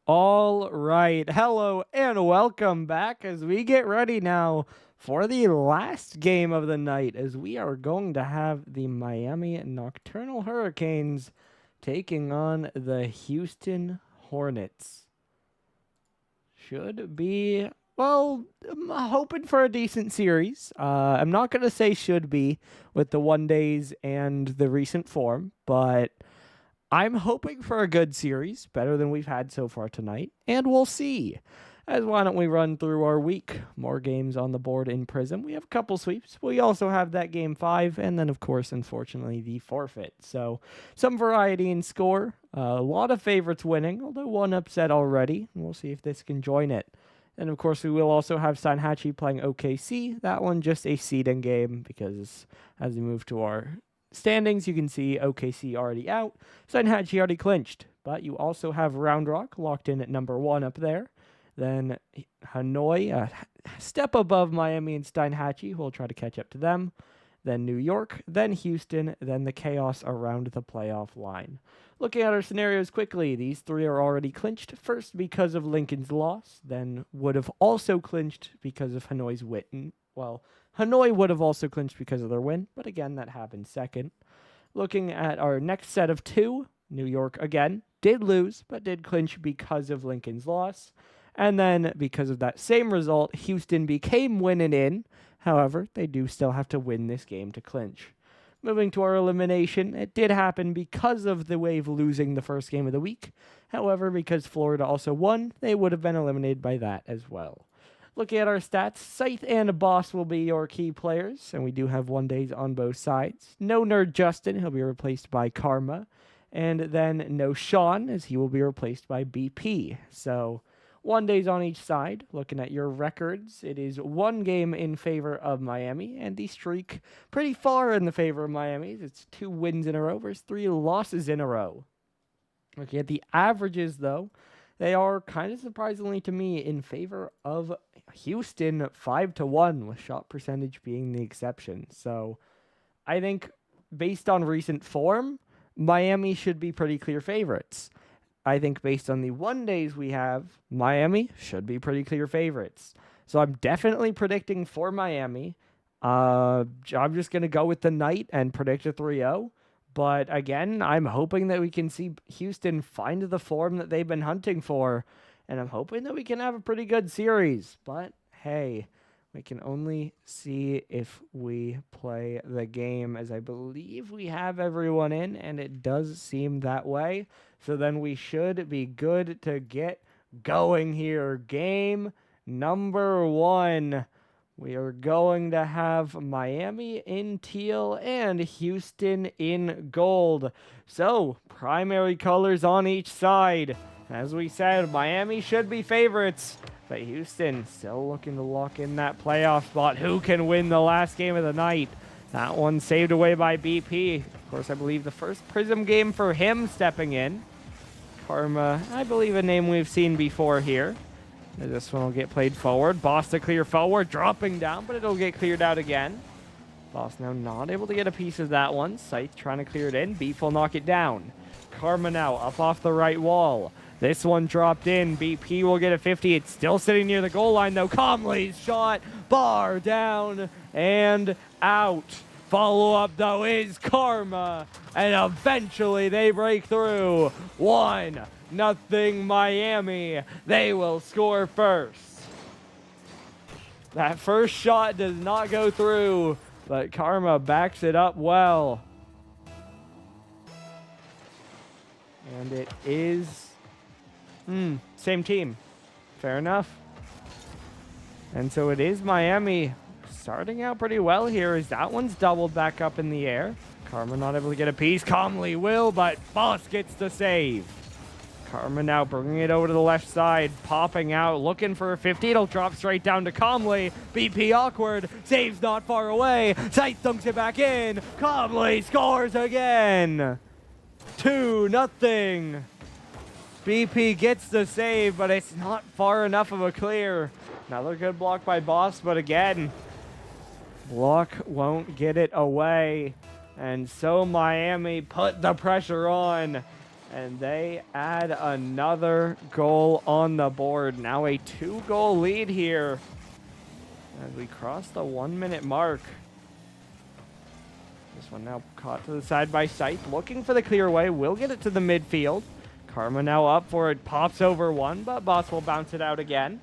All right. Hello and welcome back as we get ready now for the last game of the night as we are going to have the Miami Nocturnal Hurricanes taking on the Houston Hornets. Should be, well, I'm hoping for a decent series. I'm not going to say should be with the one days and the recent form, but I'm hoping for a good series, better than we've had so far tonight, and we'll see. As why don't we run through our week? More games on the board in Prism. We have a couple sweeps. We also have that game 5, and then, of course, unfortunately, the forfeit. So, some variety in score. A lot of favorites winning, although one upset already. We'll see if this can join it. And, of course, we will also have Sanhachi playing OKC. That one just a seeding game because as we move to our standings, you can see OKC already out. Sanhachi already clinched, but you also have Round Rock locked in at number 1 up there. Then Hanoi, a step above Miami and Steinhatchee, who will try to catch up to them. Then New York, then Houston, then the chaos around the playoff line. Looking at our scenarios quickly, these three are already clinched. First because of Lincoln's loss, then would have also clinched because of Hanoi's win. Well, Hanoi would have also clinched because of their win, but again, that happened second. Looking at our next set of two, New York again did lose, but did clinch because of Lincoln's loss. And then because of that same result, Houston became winning in. However, they do still have to win this game to clinch. Moving to our elimination, it did happen because of the Wave losing the first game of the week. However, because Florida also won, they would have been eliminated by that as well. Looking at our stats, Scythe and Boss will be your key players, and we do have one days on both sides. No Nerd Justin, he'll be replaced by Karma. And then no Sean, as he will be replaced by BP. So, one days on each side. Looking at your records, it is one game in favor of Miami, and the streak pretty far in the favor of Miami. It's 2 wins in a row versus 3 losses in a row. Looking at the averages, though, they are kind of surprisingly to me in favor of Houston 5-1, with shot percentage being the exception. So I think based on recent form, Miami should be pretty clear favorites. I think based on the one days we have, Miami should be pretty clear favorites. So I'm definitely predicting for Miami. I'm just going to go with the night and predict a 3-0. But again, I'm hoping that we can see Houston find the form that they've been hunting for. And I'm hoping that we can have a pretty good series. But hey, we can only see if we play the game, as I believe we have everyone in, and it does seem that way. So then we should be good to get going here. Game number 1. We are going to have Miami in teal and Houston in gold. So, primary colors on each side. As we said, Miami should be favorites, but Houston still looking to lock in that playoff spot. Who can win the last game of the night? That one saved away by BP. Of course, I believe the first Prism game for him stepping in. Karma, I believe a name we've seen before here. This one will get played forward. Boss to clear forward, dropping down, but it'll get cleared out again. Boss now not able to get a piece of that one. Scythe trying to clear it in. Beef will knock it down. Karma now up off the right wall. This one dropped in. BP will get a 50. It's still sitting near the goal line, though. Comley's shot. Bar down and out. Follow-up, though, is Karma. And eventually they break through. 1-0 Miami. They will score first. That first shot does not go through, but Karma backs it up well. And it is... same team. Fair enough. And so it is Miami starting out pretty well here as that one's doubled back up in the air. Karma not able to get a piece. Comley will, but Boss gets the save. Karma now bringing it over to the left side, popping out, looking for a 50. It'll drop straight down to Comley. BP awkward. Save's not far away. Scythe dunks it back in. Comley scores again. 2-0. BP gets the save, but it's not far enough of a clear. Another good block by Boss, but again, block won't get it away. And so Miami put the pressure on. And they add another goal on the board. Now a 2-goal lead here as we cross the 1-minute mark. This one now caught to the side by Scythe, looking for the clear away. Will get it to the midfield. Karma now up for it, pops over one, but Boss will bounce it out again.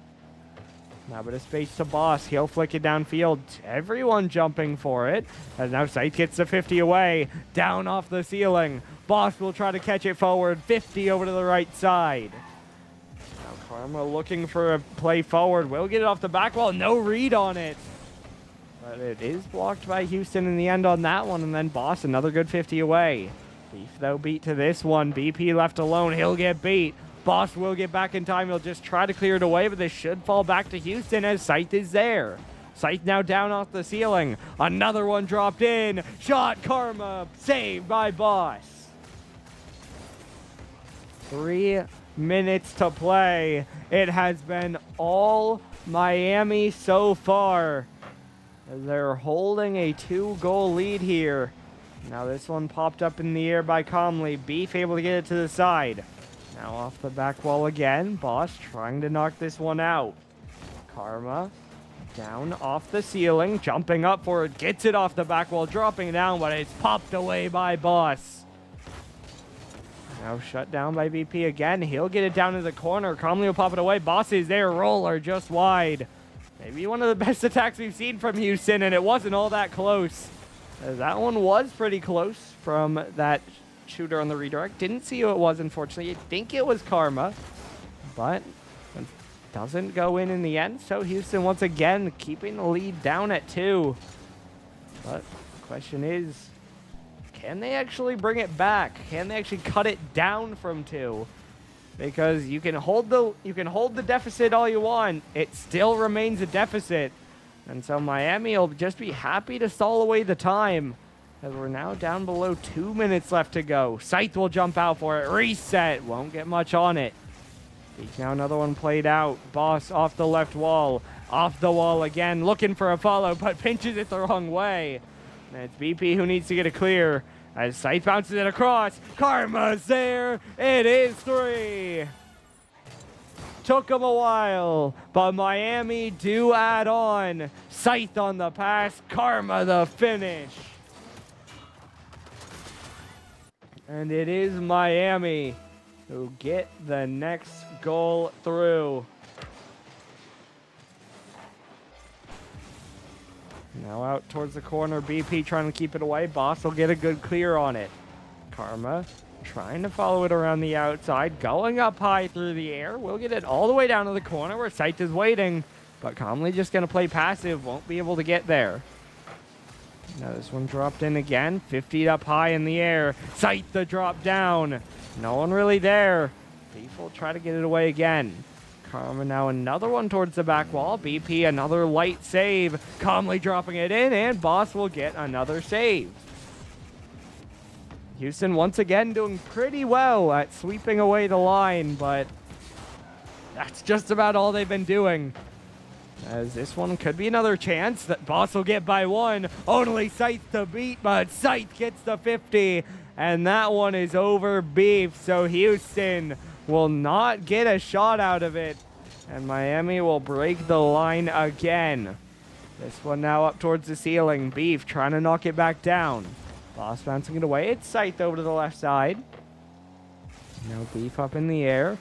Now a bit of space to Boss. He'll flick it downfield. Everyone jumping for it. And now Scythe gets the 50 away. Down off the ceiling. Boss will try to catch it forward. 50 over to the right side. Now Karma looking for a play forward. Will get it off the back wall. No read on it. But it is blocked by Houston in the end on that one. And then Boss, another good 50 away. Beef, though, beat to this one. BP left alone. He'll get beat. Boss will get back in time. He'll just try to clear it away, but this should fall back to Houston as Scythe is there. Scythe now down off the ceiling. Another one dropped in. Shot, Karma, saved by Boss. 3 minutes to play. It has been all Miami so far. They're holding a 2-goal lead here. Now this one popped up in the air by Calmly. Beef able to get it to the side. Now off the back wall again. Boss trying to knock this one out. Karma down off the ceiling. Jumping up for it. Gets it off the back wall. Dropping down, but it's popped away by Boss. Now shut down by BP again. He'll get it down to the corner. Calmly will pop it away. Boss is there. Roller just wide. Maybe one of the best attacks we've seen from Houston, and it wasn't all that close. That one was pretty close from that shooter on the redirect. Didn't see who it was, unfortunately. I think it was Karma, but it doesn't go in the end. So Houston once again keeping the lead down at 2. But the question is, can they actually bring it back? Can they actually cut it down from 2? Because you can hold the deficit all you want. It still remains a deficit. And so Miami will just be happy to stall away the time. As we're now down below 2 minutes left to go. Scythe will jump out for it. Reset. Won't get much on it. Now another one played out. Boss off the left wall. Off the wall again. Looking for a follow, but pinches it the wrong way. And it's BP who needs to get it clear. As Scythe bounces it across. Karma's there. It is 3. Took him a while, but Miami do add on. Scythe on the pass, Karma the finish. And it is Miami who get the next goal through. Now out towards the corner, BP trying to keep it away. Boss will get a good clear on it. Karma trying to follow it around the outside, going up high through the air. We'll get it all the way down to the corner where Scythe is waiting, but Calmly just going to play passive, won't be able to get there. Now this one dropped in again, 50 up high in the air. Scythe the drop down. No one really there. Beef will try to get it away again. Karma now another one towards the back wall. BP another light save. Calmly dropping it in, and Boss will get another save. Houston once again doing pretty well at sweeping away the line, but that's just about all they've been doing. As this one could be another chance that Boss will get by 1. Only Scythe to beat, but Scythe gets the 50, and that one is over Beef. So Houston will not get a shot out of it, and Miami will break the line again. This one now up towards the ceiling. Beef trying to knock it back down. Boss bouncing it away. It's Scythe over to the left side. Now Beef up in the air.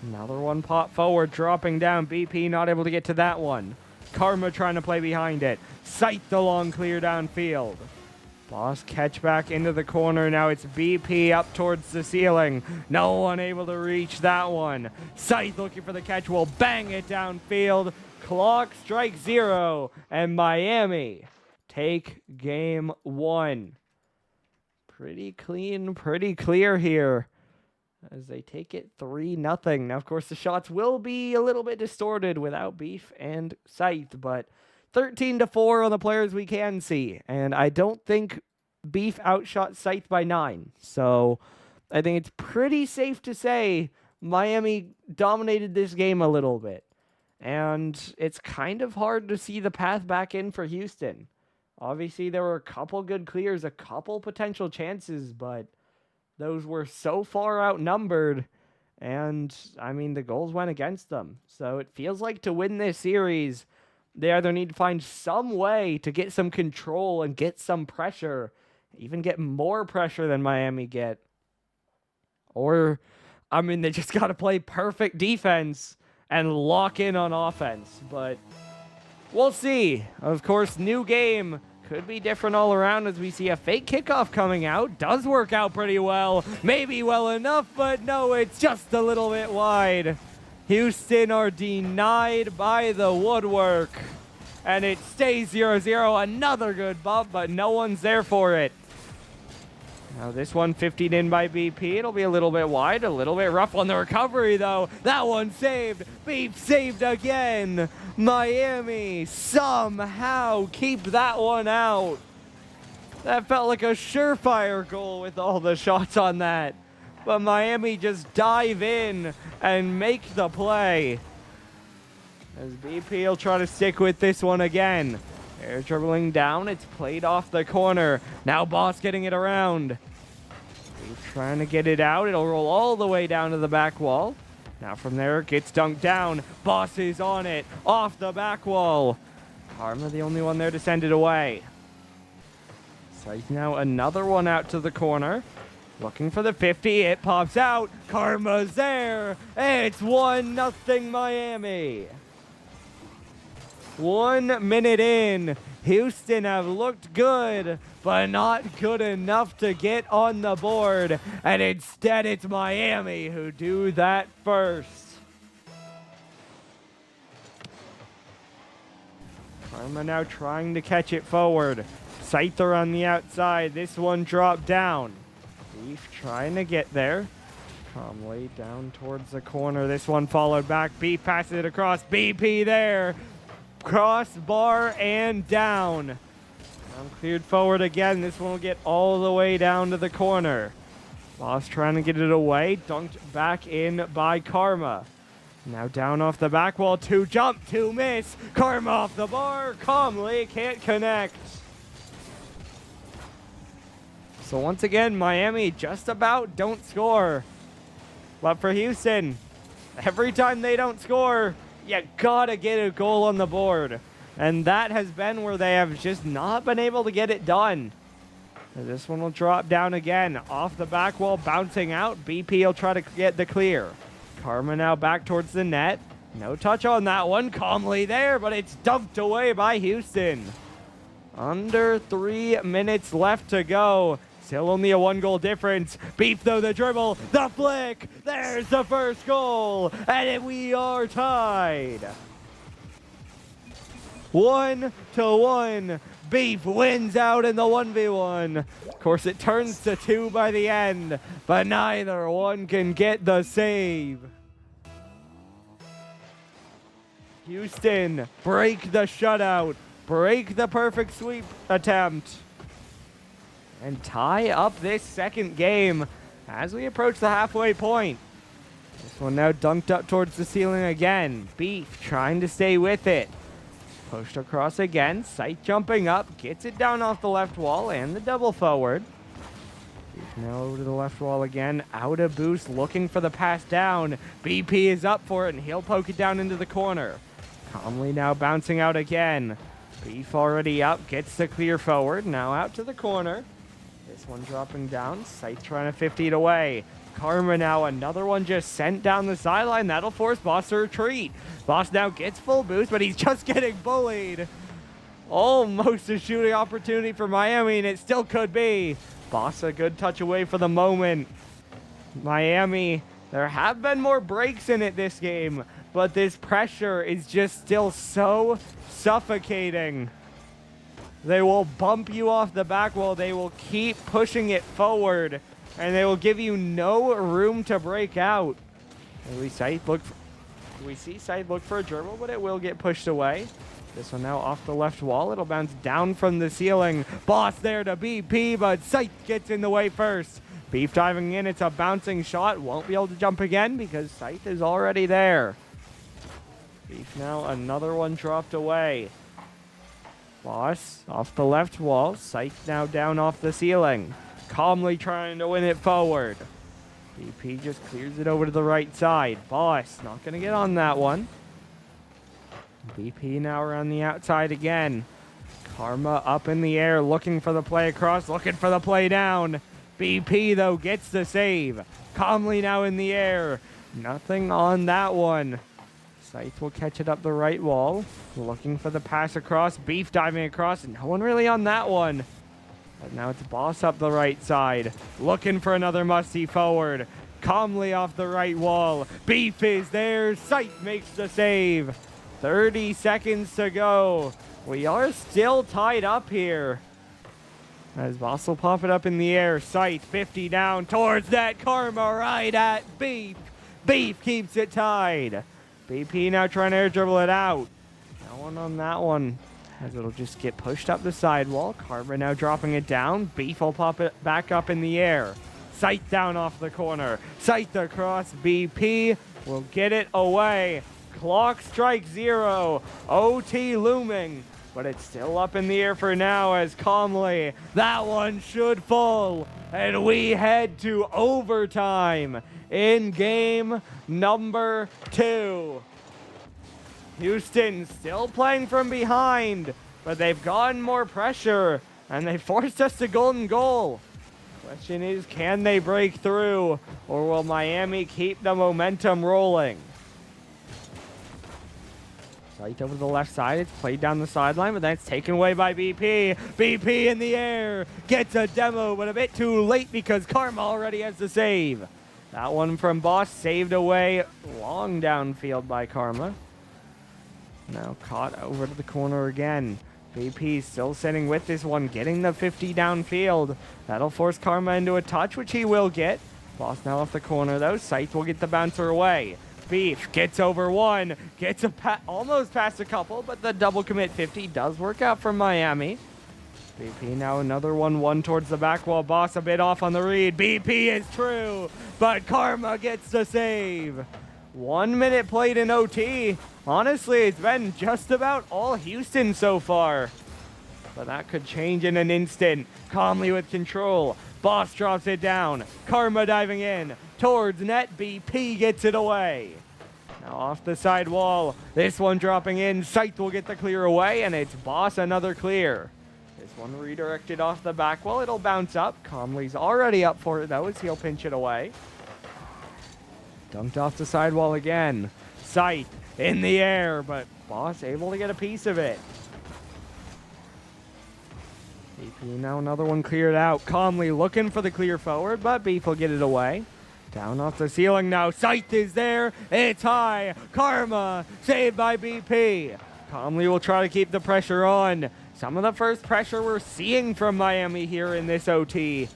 Another one pop forward, dropping down. BP not able to get to that one. Karma trying to play behind it. Scythe the long clear downfield. Boss catch back into the corner. Now it's BP up towards the ceiling. No one able to reach that one. Scythe looking for the catch. Will bang it downfield. Clock strike 0. And Miami take game 1. Pretty clean, pretty clear here as they take it 3-0. Now, of course, the shots will be a little bit distorted without Beef and Scythe, but 13-4 on the players we can see. And I don't think Beef outshot Scythe by 9. So I think it's pretty safe to say Miami dominated this game a little bit. And it's kind of hard to see the path back in for Houston. Obviously, there were a couple good clears, a couple potential chances, but those were so far outnumbered. And, I mean, the goals went against them. So it feels like to win this series, they either need to find some way to get some control and get some pressure, even get more pressure than Miami get. Or, I mean, they just got to play perfect defense and lock in on offense. But we'll see. Of course, new game. Could be different all around as we see a fake kickoff coming out. Does work out pretty well. Maybe well enough, but no, it's just a little bit wide. Houston are denied by the woodwork. And it stays 0-0. Another good bump, but no one's there for it. Now this one 15 in by BP. It'll be a little bit wide, a little bit rough on the recovery though. That one saved. Beep saved again. Miami somehow keep that one out. That felt like a surefire goal with all the shots on that. But Miami just dive in and make the play. As BP will try to stick with this one again. Air dribbling down, it's played off the corner. Now Boss getting it around. He's trying to get it out. It'll roll all the way down to the back wall. Now from there, it gets dunked down. Boss is on it, off the back wall. Karma the only one there to send it away. So now another one out to the corner. Looking for the 50, it pops out. Karma's there. It's 1-0 Miami. 1 minute in, Houston have looked good, but not good enough to get on the board. And instead, it's Miami who do that first. Karma now trying to catch it forward. Scyther on the outside. This one dropped down. Beef trying to get there. Calmly down towards the corner. This one followed back. Beef passes it across. BP there. Crossbar and down. Cleared forward again. This one will get all the way down to the corner. Boss trying to get it away. Dunked back in by Karma. Now down off the back wall. 2 jump, 2 miss. Karma off the bar. Calmly can't connect. So once again, Miami just about don't score. But for Houston, every time they don't score, you gotta get a goal on the board. And that has been where they have just not been able to get it done. And this one will drop down again. Off the back wall, bouncing out. BP will try to get the clear. Karma now back towards the net. No touch on that one. Calmly there, but it's dumped away by Houston. Under 3 minutes left to go. Still only a 1-goal difference. Beef though the dribble, the flick. There's the first goal, and we are tied. 1-1. Beef wins out in the 1v1. Of course, it turns to 2 by the end, but neither one can get the save. Houston break the shutout, break the perfect sweep attempt, and tie up this second game as we approach the halfway point. This one now dunked up towards the ceiling again. Beef trying to stay with it. Pushed across again. Sight jumping up. Gets it down off the left wall and the double forward. Beef now over to the left wall again. Out of boost, looking for the pass down. BP is up for it and he'll poke it down into the corner. Calmly now bouncing out again. Beef already up. Gets the clear forward. Now out to the corner. This one dropping down. Sight trying to 50 it away. Karma now, another one just sent down the sideline. That'll force Boss to retreat. Boss now gets full boost, but he's just getting bullied. Almost a shooting opportunity for Miami, and it still could be. Boss a good touch away for the moment. Miami, there have been more breaks in it this game, but this pressure is just still so suffocating. They will bump you off the back wall. They will keep pushing it forward, and they will give you no room to break out. We see Sight look for a dribble, but it will get pushed away. This one now off the left wall. It'll bounce down from the ceiling. Boss there to BP, but Sight gets in the way first. Beef diving in. It's a bouncing shot. Won't be able to jump again because Sight is already there. Beef now, another one dropped away. Boss off the left wall. Sight now down off the ceiling. calmly trying to win it forward. BP just clears it over to the right side. Boss not going to get on that one. BP now around the outside again. Karma up in the air, looking for the play across, looking for the play down. BP, though, gets the save. Calmly now in the air. Nothing on that one. Scythe will catch it up the right wall. Looking for the pass across. Beef diving across, and no one really on that one. But now it's Boss up the right side. Looking for another musty forward. Calmly off the right wall. Beef is there. Scythe makes the save. 30 seconds to go. We are still tied up here. As Boss will pop it up in the air. Scythe 50 down towards that Karma right at Beef. Beef keeps it tied. BP now trying to air dribble it out. No one on that one, as it'll just get pushed up the sidewall. Karma now dropping it down. Beef will pop it back up in the air. Scythe down off the corner. Scythe across. BP will get it away. Clock strike 0. OT looming. But it's still up in the air for now as calmly that one should fall. And we head to overtime in game number 2. Houston still playing from behind, but they've gotten more pressure and they forced us to golden goal. Question is, can they break through, or will Miami keep the momentum rolling? Scythe over to the left side. It's played down the sideline, but then it's taken away by BP. BP in the air. Gets a demo, but a bit too late because Karma already has the save. That one from Boss saved away long downfield by Karma. Now caught over to the corner again. BP still sitting with this one, getting the 50 downfield. That'll force Karma into a touch, which he will get. Boss now off the corner, though. Scythe will get the bouncer away. Beef gets over one, gets almost past a couple, but the double commit 50 does work out for Miami. BP now another one towards the back wall. Boss a bit off on the read. BP is true, but Karma gets the save. 1 minute played in OT. Honestly, it's been just about all Houston so far. But that could change in an instant. Calmly with control. Boss drops it down. Karma diving in towards net. BP gets it away. Now off the side wall. This one dropping in. Scythe will get the clear away, and it's Boss another clear. This one redirected off the back wall. It'll bounce up. Conley's already up for it, though, as he'll pinch it away. Dunked off the sidewall again. Scythe in the air, but Boss able to get a piece of it. BP now another one cleared out. Calmly looking for the clear forward, but Beef will get it away. Down off the ceiling now. Scythe is there. It's high. Karma saved by BP. Calmly will try to keep the pressure on. Some of the first pressure we're seeing from Miami here in this OT.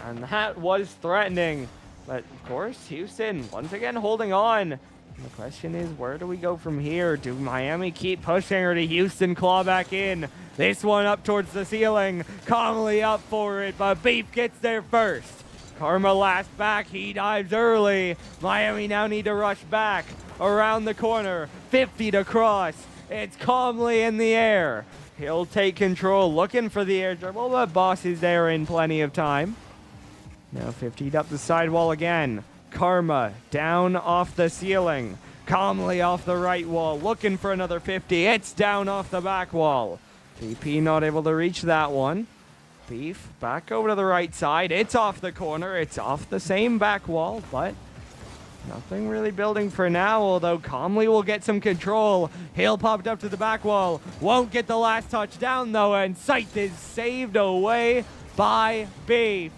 And that was threatening. But, of course, Houston once again holding on. And the question is, where do we go from here? Do Miami keep pushing, or do Houston claw back in? This one up towards the ceiling. Calmly up for it, but Beef gets there first. Karma last back. He dives early. Miami now need to rush back around the corner. 50 to cross. It's calmly in the air. He'll take control, looking for the air dribble, but Boss is there in plenty of time. Now 50'd up the sidewall again. Karma down off the ceiling. Calmly off the right wall, looking for another 50. It's down off the back wall. BP not able to reach that one. Beef back over to the right side. It's off the corner. It's off the same back wall, but nothing really building for now, although Calmly will get some control. Hale popped up to the back wall. Won't get the last touchdown, though, and Scythe is saved away by Beef.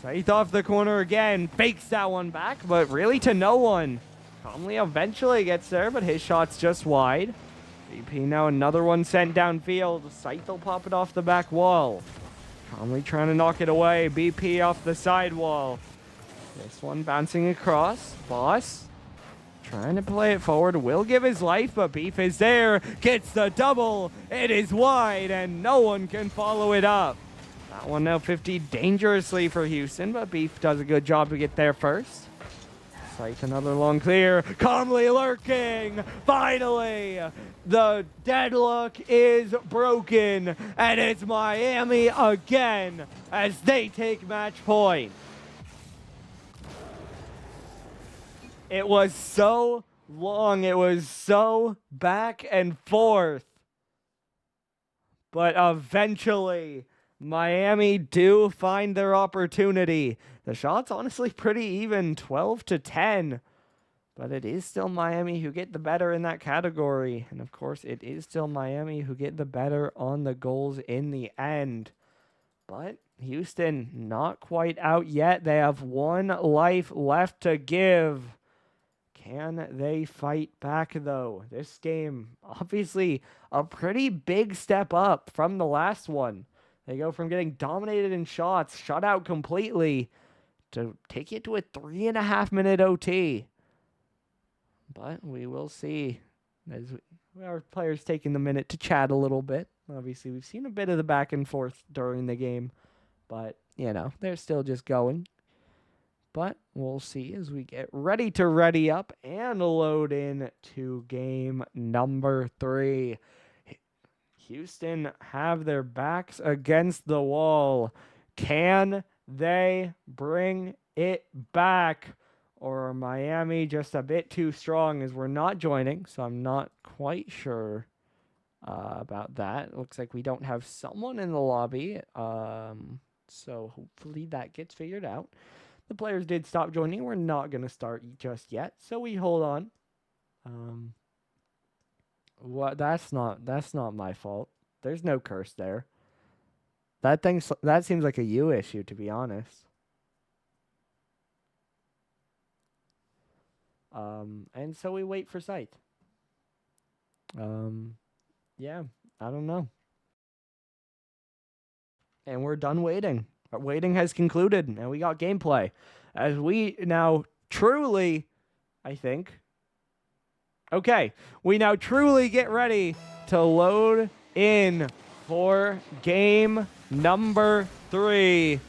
Scythe off the corner again. Fakes that one back, but really to no one. Calmly eventually gets there, but his shot's just wide. BP now another one sent downfield. Scythe will pop it off the back wall. Calmly trying to knock it away. BP off the side wall. This one bouncing across. Boss trying to play it forward. Will give his life, but Beef is there. Gets the double. It is wide, and no one can follow it up. That one now 50 dangerously for Houston, but Beef does a good job to get there first. Sight another long clear. Calmly lurking. Finally, the deadlock is broken, and it's Miami again as they take match point. It was so long. It was so back and forth. But eventually, Miami do find their opportunity. The shot's honestly pretty even, 12-10. But it is still Miami who get the better in that category. And of course, it is still Miami who get the better on the goals in the end. But Houston not quite out yet. They have one life left to give. Can they fight back, though? This game, obviously, a pretty big step up from the last one. They go from getting dominated in shots, shut out completely, to take it to a 3.5-minute OT. But we will see as our players taking the minute to chat a little bit. Obviously, we've seen a bit of the back and forth during the game, but, you know, they're still just going. But we'll see as we get ready to ready up and load in to game number 3. Houston have their backs against the wall. Can they bring it back? Or are Miami just a bit too strong as we're not joining? So I'm not quite sure about that. It looks like we don't have someone in the lobby. So hopefully that gets figured out. The players did stop joining. We're not going to start just yet, so we hold on. What? That's not my fault. There's no curse there. That seems like a you issue, to be honest. And so we wait for sight. Yeah, I don't know. And we're done waiting. Our waiting has concluded, and we got gameplay. As we now truly, I think... Okay, we now truly get ready to load in for game number 3.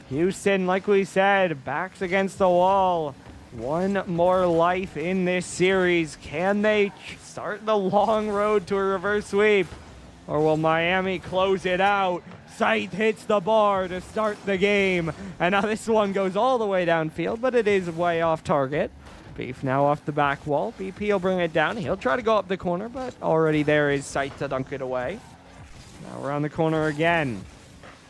Houston, like we said, backs against the wall. One more life in this series. Can they start the long road to a reverse sweep? Or will Miami close it out? Sight hits the bar to start the game. And now this one goes all the way downfield, but it is way off target. Beef now off the back wall. BP will bring it down. He'll try to go up the corner, but already there is Sight to dunk it away. Now around the corner again.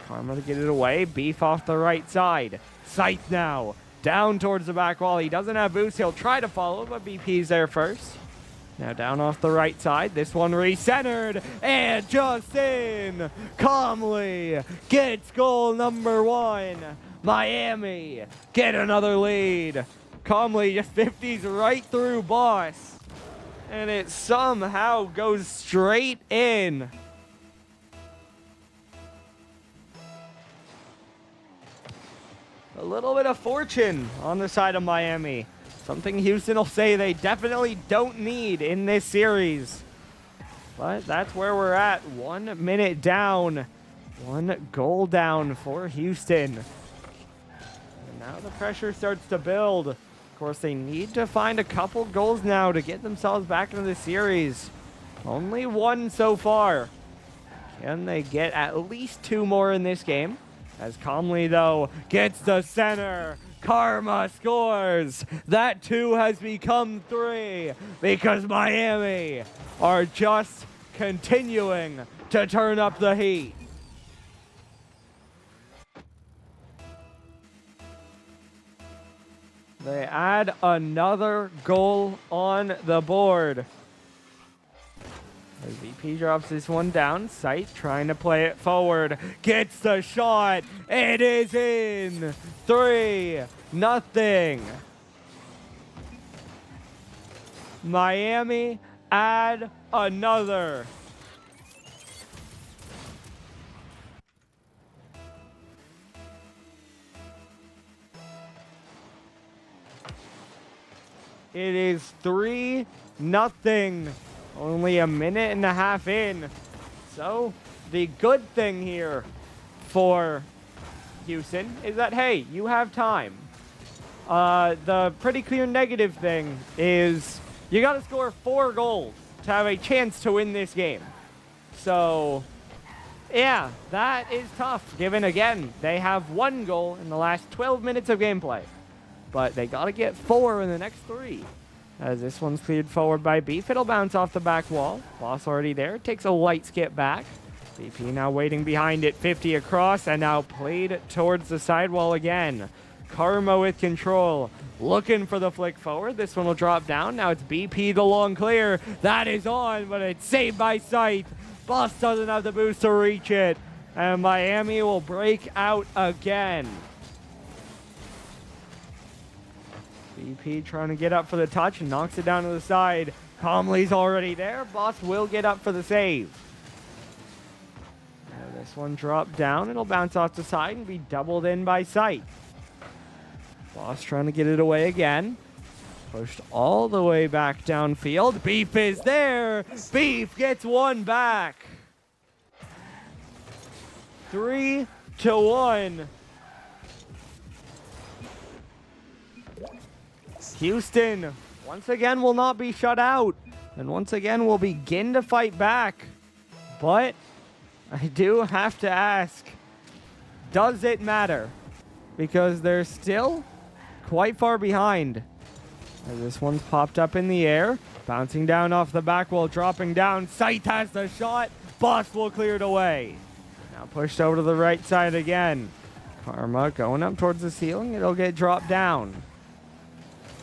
Karma to get it away. Beef off the right side. Sight now down towards the back wall. He doesn't have boost. He'll try to follow, but BP's there first. Now down off the right side. This one recentered. And Justin calmly gets goal number 1. Miami get another lead. Calmly just 50s right through Boss. And it somehow goes straight in. A little bit of fortune on the side of Miami. Something Houston will say they definitely don't need in this series. But that's where we're at. 1 minute down. 1 goal down for Houston. And now the pressure starts to build. Of course, they need to find a couple goals now to get themselves back into the series. Only 1 so far. Can they get at least 2 more in this game? As Calmly, though, gets the center. Karma scores. That 2 has become 3 because Miami are just continuing to turn up the heat. They add another goal on the board. As VP drops this one down, Sight trying to play it forward, gets the shot, it is in, 3-0. Miami add another. It is 3-0. Only a minute and a half in. So, the good thing here for Houston is that, hey, you have time. The pretty clear negative thing is you got to score 4 goals to have a chance to win this game. So, yeah, that is tough, given, again, they have 1 goal in the last 12 minutes of gameplay. But they got to get 4 in the next 3. As this one's cleared forward by Beef, it'll bounce off the back wall. Boss already there, takes a light skip back. BP now waiting behind it, 50 across, and now played towards the sidewall again. Karma with control, looking for the flick forward. This one will drop down. Now it's BP the long clear. That is on, but it's saved by Scythe. Boss doesn't have the boost to reach it, and Miami will break out again. BP trying to get up for the touch and knocks it down to the side. Comley's already there. Boss will get up for the save. Now this one dropped down. It'll bounce off the side and be doubled in by Scythe. Boss trying to get it away again. Pushed all the way back downfield. Beef is there. Beef gets one back. 3-1. Houston, once again, will not be shut out. And once again, will begin to fight back. But I do have to ask, does it matter? Because they're still quite far behind. As this one's popped up in the air, bouncing down off the back wall, dropping down. Scythe has the shot. Boss will clear it away. Now pushed over to the right side again. Karma going up towards the ceiling. It'll get dropped down.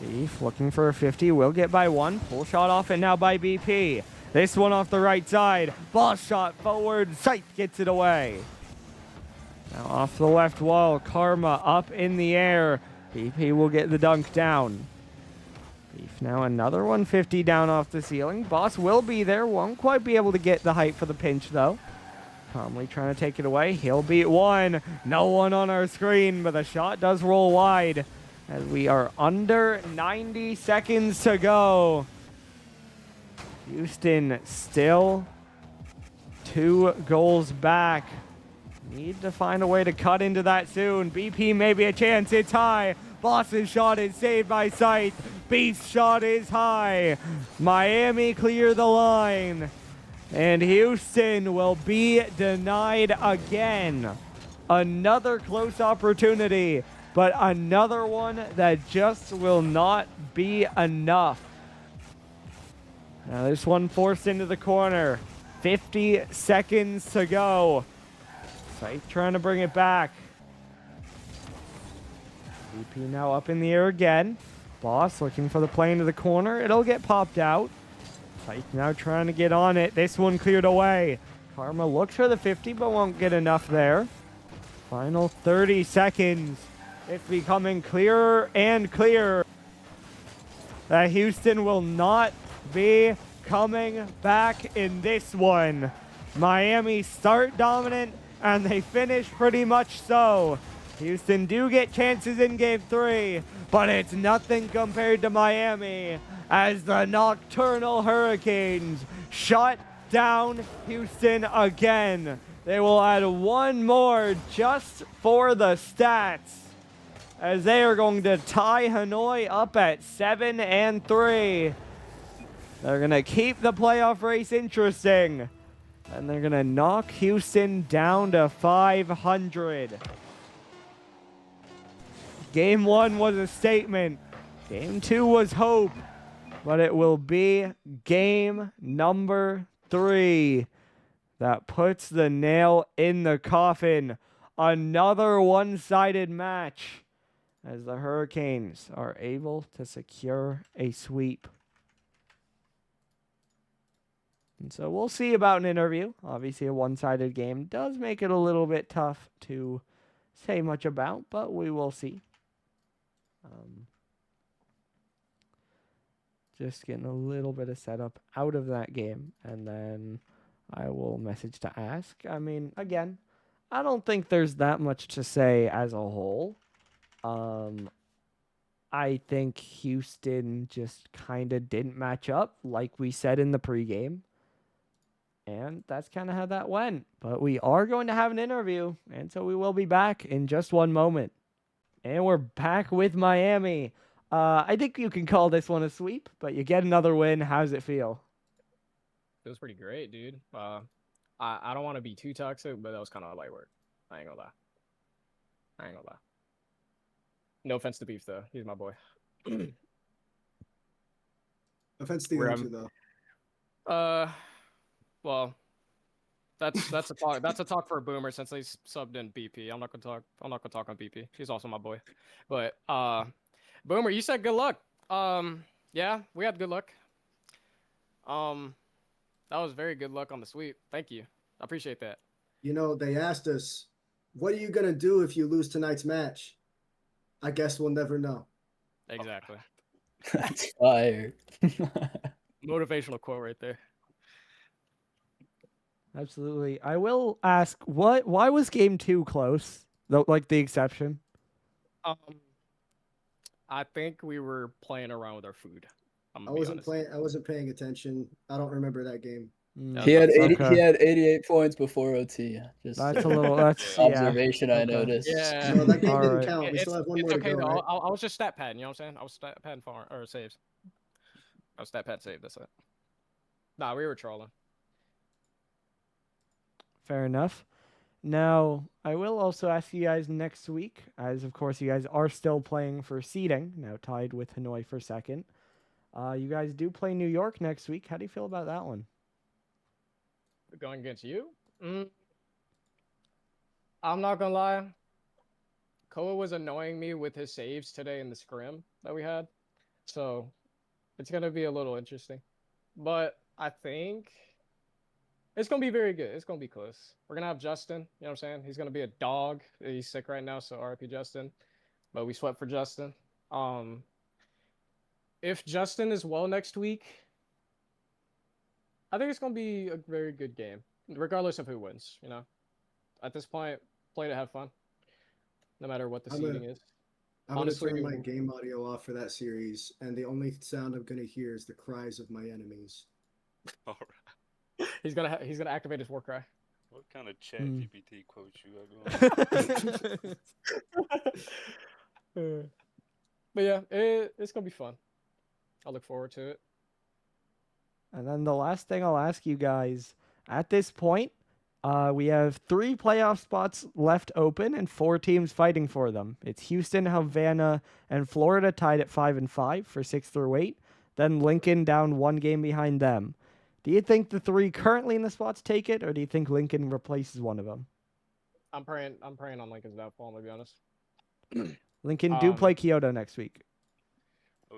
Beef looking for a 50. Will get by 1. Pull shot off it now by BP. This one off the right side. Boss shot forward. Scythe gets it away. Now off the left wall. Karma up in the air. BP will get the dunk down. Beef now another 150 down off the ceiling. Boss will be there. Won't quite be able to get the height for the pinch, though. Calmly trying to take it away. He'll beat 1. No one on our screen, but the shot does roll wide. As we are under 90 seconds to go. Houston still 2 goals back. Need to find a way to cut into that soon. BP maybe a chance. It's high. Boss's shot is saved by Scythe. Beef's shot is high. Miami clear the line. And Houston will be denied again. Another close opportunity, but another one that just will not be enough. Now this one forced into the corner. 50 seconds to go. Scythe trying to bring it back. BP now up in the air again. Boss looking for the play into the corner. It'll get popped out. Scythe now trying to get on it. This one cleared away. Karma looks for the 50, but won't get enough there. Final 30 seconds. It's becoming clearer and clearer that Houston will not be coming back in this one. Miami start dominant, and they finish pretty much so. Houston do get chances in Game 3, but it's nothing compared to Miami as the Nocturnal Hurricanes shut down Houston again. They will add 1 more just for the stats as they are going to tie Hanoi up at 7-3. They're going to keep the playoff race interesting, and they're going to knock Houston down to 500. Game 1 was a statement. Game 2 was hope. But it will be game number 3 that puts the nail in the coffin. Another one-sided match as the Hurricanes are able to secure a sweep. And so we'll see about an interview. Obviously, a one-sided game does make it a little bit tough to say much about, but we will see. Just getting a little bit of setup out of that game, and then I will message to ask. I mean, again, I don't think there's that much to say as a whole. I think Houston just kind of didn't match up like we said in the pregame. And that's kind of how that went. But we are going to have an interview, and so we will be back in just one moment. And we're back with Miami. I think you can call this one a sweep, but you get another win. How's it feel? Feels pretty great, dude. I don't want to be too toxic, but that was kind of light work. I ain't gonna lie. I ain't gonna lie. No offense to Beef though. He's my boy. Offense to Where them I'm. too, though. Well, that's a talk. That's a talk for a boomer since they subbed in BP. I'm not gonna talk. I'm not gonna talk on BP. She's also my boy. But boomer, you said good luck. Yeah, we had good luck. That was very good luck on the sweep. Thank you. I appreciate that. You know, they asked us, "What are you gonna do if you lose tonight's match?" I guess we'll never know. Exactly. That's fire. Motivational quote right there. Absolutely. I will ask, why was game 2 close? Like the exception? Um, I think we were playing around with our food. I wasn't paying attention. I don't remember that game. Yeah, He had Okay. he had 88 points before OT. Just That's a little. That's observation yeah. I Okay. noticed. Yeah. No, that game didn't Alright. count. We still have one more It's to okay go, though. right? I was just stat padding. You know what I'm saying? I was stat padding farm or saves. I was stat pad save. That's it. Nah, we were trolling. Fair enough. Now, I will also ask you guys next week, as of course you guys are still playing for seeding, now tied with Hanoi for second. You guys do play New York next week. How do you feel about that one? Going against you? I'm not gonna lie. Koa was annoying me with his saves today in the scrim that we had, so it's gonna be a little interesting. But I think it's gonna be very good. It's gonna be close. We're gonna have Justin. You know what I'm saying? He's gonna be a dog. He's sick right now, so RIP Justin. But we swept for Justin. If Justin is well next week, I think it's gonna be a very good game, regardless of who wins. You know, at this point, play to have fun, no matter what the seeding is. I'm Honestly, gonna turn my game audio off for that series, and the only sound I'm gonna hear is the cries of my enemies. All right. he's gonna activate his war cry. What kind of chat GPT quotes you got going? But yeah, it's gonna be fun. I look forward to it. And then the last thing I'll ask you guys, at this point, we have 3 playoff spots left open and 4 teams fighting for them. It's Houston, Havana, and Florida tied at 5 and 5 for 6 through 8. Then Lincoln down 1 game behind them. Do you think the 3 currently in the spots take it, or do you think Lincoln replaces one of them? I'm praying on Lincoln's downfall, to be honest. Lincoln do play Kyoto next week.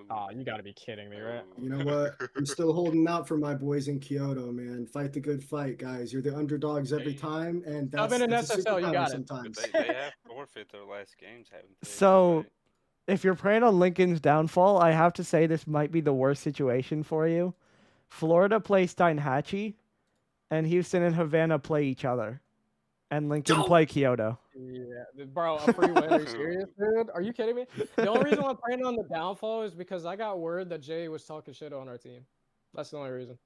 Oh, you gotta be kidding me, right? You know what? I'm still holding out for my boys in Kyoto, man. Fight the good fight, guys. You're the underdogs every time, and that's in an it's a SSL, you superpower got it. sometimes. They have forfeit their last games, haven't they? So, Right. if you're praying on Lincoln's downfall, I have to say this might be the worst situation for you. Florida plays Steinhatchee, and Houston and Havana play each other. And Lincoln play Kyoto. Yeah, bro, a free win. Are you serious, dude? Are you kidding me? The only reason I'm praying on the downfall is because I got word that Jay was talking shit on our team. That's the only reason.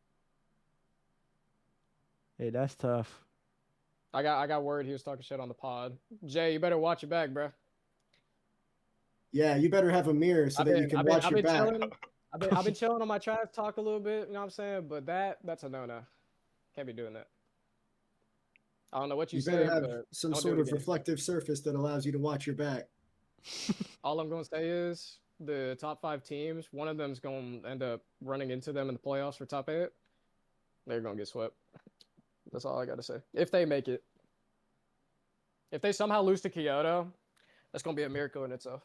Hey, that's tough. I got word he was talking shit on the pod. Jay, you better watch your back, bro. Yeah, you better have a mirror so that you can watch your back. Chilling, I've been chilling on my trash talk a little bit, you know what I'm saying? But that's a no-no. Can't be doing that. I don't know what you better say, have but some don't sort do it of again. reflective surface that allows you to watch your back. All I'm going to say is the top 5 teams, one of them's going to end up running into them in the playoffs for top 8. They're going to get swept. That's all I got to say. If they make it. If they somehow lose to Kyoto, that's going to be a miracle in itself.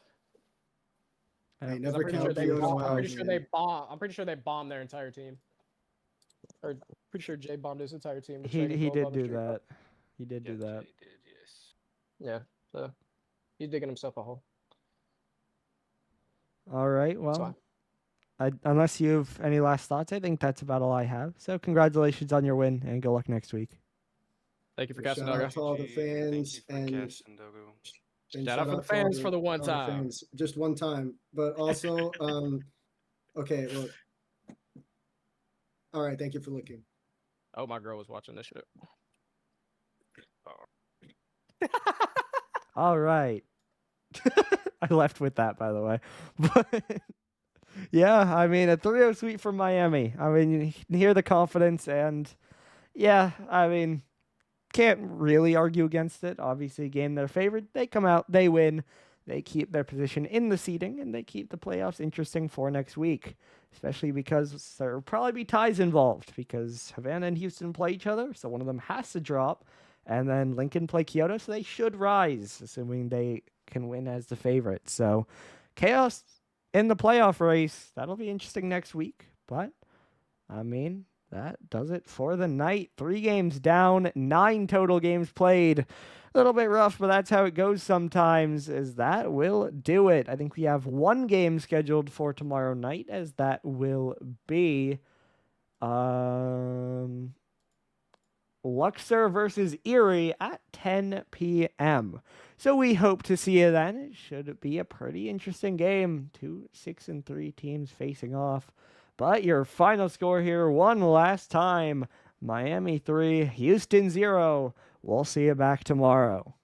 I 'Cause never I'm pretty count sure they Kyoto bomb, out, I'm pretty sure they man. bomb. I'm pretty sure they bombed their entire team. Or pretty sure Jay bombed his entire team. He did do that. He did do Yep, that. they did, yes. Yeah, so he's digging himself a hole. All right. Well, unless you have any last thoughts, I think that's about all I have. So congratulations on your win and good luck next week. Thank you for Shout casting, out Doggo. to all the Thank you fans for and casting, Doggo. Shout out for the fans for the one all the time. fans. Just one time, but also, okay, look. All right, thank you for looking. Oh, my girl was watching this shit. All right. I left with that, by the way. But yeah, I mean, a 3-0 sweep from Miami. I mean, you can hear the confidence, and yeah, I mean, can't really argue against it. Obviously, game they're favored. They come out, they win, they keep their position in the seeding, and they keep the playoffs interesting for next week. Especially because there'll probably be ties involved because Havana and Houston play each other, so one of them has to drop, and then Lincoln play Kyoto, so they should rise, assuming they can win as the favorite. So, chaos in the playoff race. That'll be interesting next week. But, I mean, that does it for the night. 3 games down, 9 total games played. A little bit rough, but that's how it goes sometimes, as that will do it. I think we have 1 game scheduled for tomorrow night, as that will be Luxor versus Erie at 10 p.m. So we hope to see you then. It should be a pretty interesting game. 2 6-3 teams facing off. But your final score here, one last time, Miami 3, Houston 0. We'll see you back tomorrow.